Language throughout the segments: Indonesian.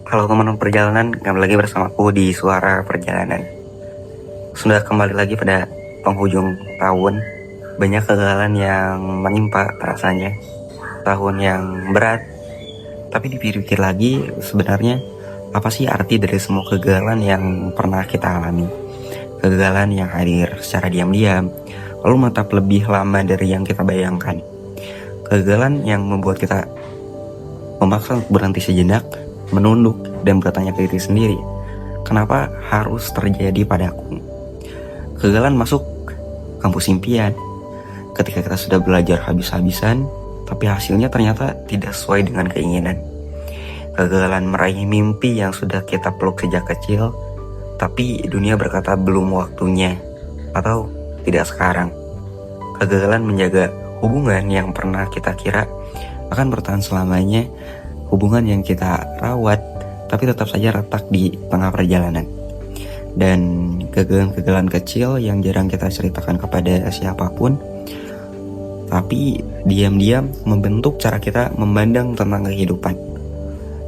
Halo teman perjalanan, kembali lagi bersamaku di Suara Perjalanan. Sudah kembali lagi pada penghujung tahun. Banyak kegagalan yang menimpa rasanya. Tahun yang berat. Tapi dipikir-pikir lagi, sebenarnya apa sih arti dari semua kegagalan yang pernah kita alami? Kegagalan yang hadir secara diam-diam, lalu menetap lebih lama dari yang kita bayangkan. Kegagalan yang membuat kita memaksa untuk berhenti sejenak, menunduk, dan bertanya ke diri sendiri, kenapa harus terjadi padaku? Kegagalan masuk kampus impian, ketika kita sudah belajar habis-habisan, tapi hasilnya ternyata tidak sesuai dengan keinginan. Kegagalan meraih mimpi yang sudah kita peluk sejak kecil, tapi dunia berkata belum waktunya, atau tidak sekarang. Kegagalan menjaga hubungan yang pernah kita kira akan bertahan selamanya, hubungan yang kita rawat tapi tetap saja retak di tengah perjalanan. Dan kegagalan-kegagalan kecil yang jarang kita ceritakan kepada siapapun, tapi diam-diam membentuk cara kita memandang tentang kehidupan.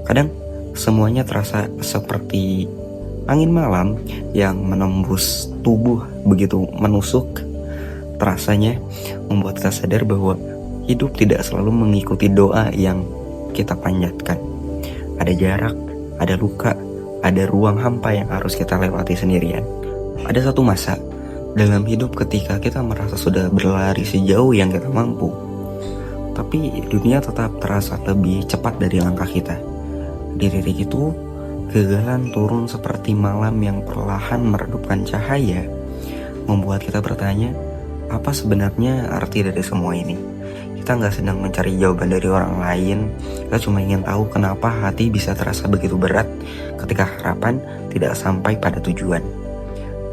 Kadang semuanya terasa seperti angin malam yang menembus tubuh begitu menusuk. Rasanya membuat kita sadar bahwa hidup tidak selalu mengikuti doa yang kita panjatkan. Ada jarak, ada luka, ada ruang hampa yang harus kita lewati sendirian. Ada satu masa dalam hidup ketika kita merasa sudah berlari sejauh yang kita mampu, tapi dunia tetap terasa lebih cepat dari langkah kita. Di titik itu, kegagalan turun seperti malam yang perlahan meredupkan cahaya, membuat kita bertanya, apa sebenarnya arti dari semua ini? Kita nggak sedang mencari jawaban dari orang lain, kita cuma ingin tahu kenapa hati bisa terasa begitu berat ketika harapan tidak sampai pada tujuan.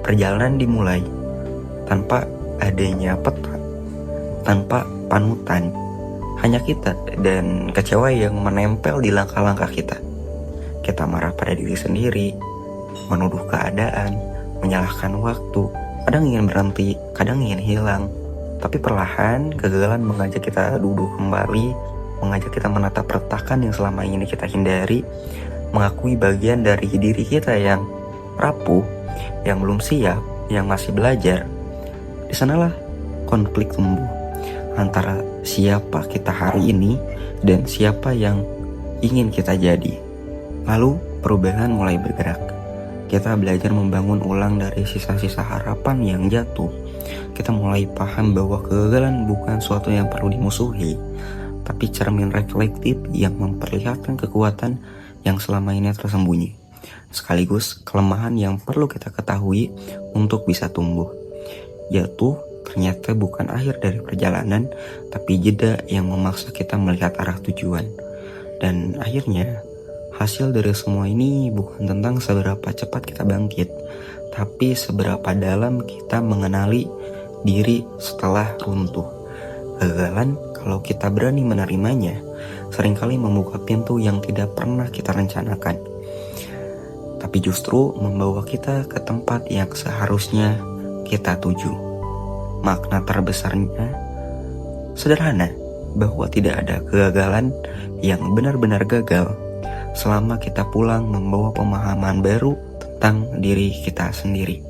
Perjalanan dimulai tanpa adanya peta, tanpa panutan, hanya kita dan kecewa yang menempel di langkah-langkah kita. Kita marah pada diri sendiri, menuduh keadaan, menyalahkan waktu, kadang ingin berhenti, kadang ingin hilang. Tapi perlahan kegagalan mengajak kita duduk kembali, mengajak kita menatap retakan yang selama ini kita hindari, mengakui bagian dari diri kita yang rapuh, yang belum siap, yang masih belajar. Di sanalah konflik tumbuh antara siapa kita hari ini dan siapa yang ingin kita jadi. Lalu perubahan mulai bergerak. Kita belajar membangun ulang dari sisa-sisa harapan yang jatuh. Kita mulai paham bahwa kegagalan bukan suatu yang perlu dimusuhi, tapi cermin reflektif yang memperlihatkan kekuatan yang selama ini tersembunyi, sekaligus kelemahan yang perlu kita ketahui untuk bisa tumbuh. Jatuh ternyata bukan akhir dari perjalanan, tapi jeda yang memaksa kita melihat arah tujuan. Dan akhirnya, hasil dari semua ini bukan tentang seberapa cepat kita bangkit, tapi seberapa dalam kita mengenali diri setelah runtuh. Kegagalan, kalau kita berani menerimanya, seringkali membuka pintu yang tidak pernah kita rencanakan, tapi justru membawa kita ke tempat yang seharusnya kita tuju. Makna terbesarnya sederhana, bahwa tidak ada kegagalan yang benar-benar gagal selama kita pulang membawa pemahaman baru tentang diri kita sendiri.